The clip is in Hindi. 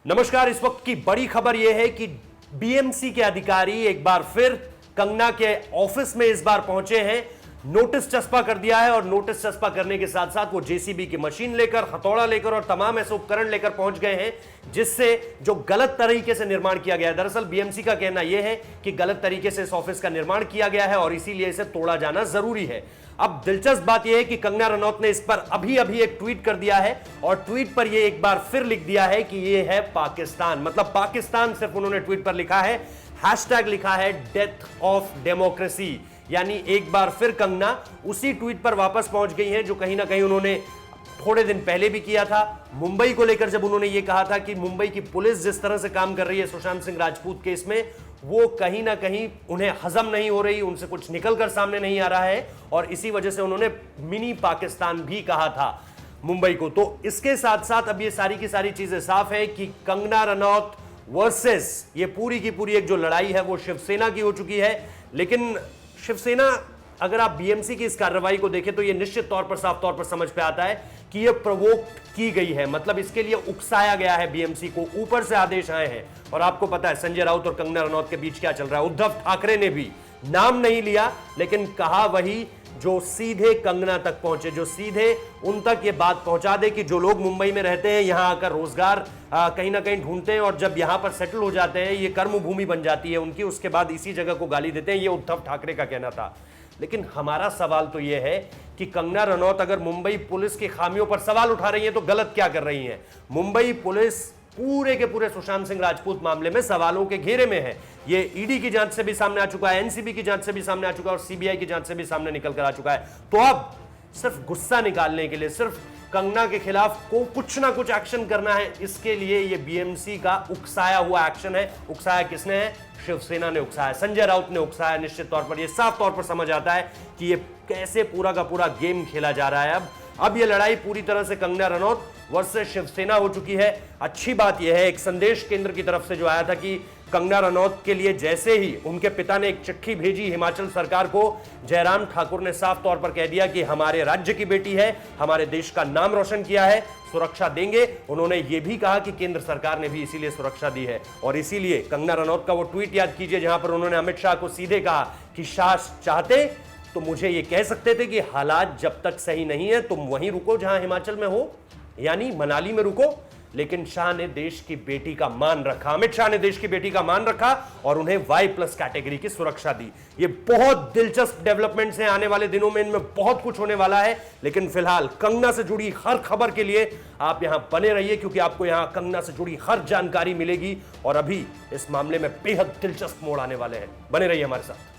नमस्कार। इस वक्त की बड़ी खबर यह है कि बीएमसी के अधिकारी एक बार फिर कंगना के ऑफिस में इस बार पहुंचे हैं। नोटिस चस्पा कर दिया है और नोटिस चस्पा करने के साथ साथ वो जेसीबी की मशीन लेकर, हथौड़ा लेकर और तमाम ऐसे उपकरण लेकर पहुंच गए हैं जिससे जो गलत तरीके से निर्माण किया गया है। दरअसल बीएमसी का कहना यह है कि गलत तरीके से इस ऑफिस का निर्माण किया गया है और इसीलिए इसे तोड़ा जाना जरूरी है। अब दिलचस्प बात यह है कि कंगना रनौत ने इस पर अभी एक ट्वीट कर दिया है और ट्वीट पर यह एक बार फिर लिख दिया है कि यह है पाकिस्तान। मतलब पाकिस्तान सिर्फ उन्होंने ट्वीट पर लिखा है, हैशटैग लिखा है डेथ ऑफ डेमोक्रेसी। यानी एक बार फिर कंगना उसी ट्वीट पर वापस पहुंच गई है जो कहीं ना कहीं उन्होंने थोड़े दिन पहले भी किया था। मुंबई को लेकर जब उन्होंने ये कहा था कि मुंबई की पुलिस जिस तरह से काम कर रही है सुशांत सिंह राजपूत केस में, वो कहीं ना कहीं उन्हें हजम नहीं हो रही, उनसे कुछ निकल कर सामने नहीं आ रहा है और इसी वजह से उन्होंने मिनी पाकिस्तान भी कहा था मुंबई को। तो इसके साथ साथ अब ये सारी की सारी चीजें साफ है कि कंगना रनौत वर्सेस ये पूरी की पूरी एक जो लड़ाई है वो शिवसेना की हो चुकी है। लेकिन शिवसेना, अगर आप बीएमसी की इस कार्रवाई को देखें तो यह निश्चित तौर पर, साफ तौर पर समझ पे आता है कि यह प्रोवोक की गई है। मतलब इसके लिए उकसाया गया है बीएमसी को, ऊपर से आदेश आए हैं। और आपको पता है संजय राउत और कंगना रनौत के बीच क्या चल रहा है। उद्धव ठाकरे ने भी नाम नहीं लिया लेकिन कहा वही जो सीधे कंगना तक पहुंचे, जो सीधे उन तक ये बात पहुंचा दे कि जो लोग मुंबई में रहते हैं, यहां आकर रोजगार कहीं ना कहीं ढूंढते हैं और जब यहां पर सेटल हो जाते हैं, ये कर्म भूमि बन जाती है उनकी, उसके बाद इसी जगह को गाली देते हैं। ये उद्धव ठाकरे का कहना था। लेकिन हमारा सवाल तो यह है कि कंगना रनौत अगर मुंबई पुलिस की खामियों पर सवाल उठा रही है तो गलत क्या कर रही है। मुंबई पुलिस पूरे के पूरे सुशांत सिंह राजपूत मामले में सवालों के घेरे में है। ये ईडी की जांच से भी सामने आ चुका है, एनसीबी की जांच से भी सामने आ चुका है और सीबीआई की जांच से भी सामने निकल कर आ चुका है। तो अब सिर्फ गुस्सा निकालने के लिए, सिर्फ कंगना के खिलाफ को कुछ ना कुछ एक्शन करना है, इसके लिए ये बीएमसी का उकसाया हुआ एक्शन है। उकसाया किसने है? शिवसेना ने उकसाया, संजय राउत ने उकसाया। निश्चित तौर पर यह साफ तौर पर समझ आता है कि ये कैसे पूरा का पूरा गेम खेला जा रहा है। अब यह लड़ाई पूरी तरह से कंगना रनौत वर्सेस शिवसेना हो चुकी है। अच्छी बात यह है, एक संदेश केंद्र की तरफ से जो आया था कि कंगना रनौत के लिए जैसे ही उनके पिता ने एक चिट्ठी भेजी हिमाचल सरकार को, जयराम ठाकुर ने साफ तौर पर कह दिया कि हमारे राज्य की बेटी है, हमारे देश का नाम रोशन किया है, सुरक्षा देंगे। उन्होंने यह भी कहा कि केंद्र सरकार ने भी इसीलिए सुरक्षा दी है। और इसीलिए कंगना रनौत का वो ट्वीट याद कीजिए जहां पर उन्होंने अमित शाह को सीधे कहा कि शाह चाहते तो मुझे ये कह सकते थे कि हालात जब तक सही नहीं है तुम वहीं रुको जहां हिमाचल में हो, यानी मनाली में रुको। लेकिन शाह ने देश की बेटी का मान रखा, अमित शाह ने देश की बेटी का मान रखा और उन्हें Y+ कैटेगरी की सुरक्षा दी। ये बहुत दिलचस्प डेवलपमेंट्स हैं, आने वाले दिनों में इनमें बहुत कुछ होने वाला है। लेकिन फिलहाल कंगना से जुड़ी हर खबर के लिए आप यहां बने रहिए क्योंकि आपको यहां कंगना से जुड़ी हर जानकारी मिलेगी और अभी इस मामले में बेहद दिलचस्प मोड़ आने वाले हैं। बने रहिए हमारे साथ।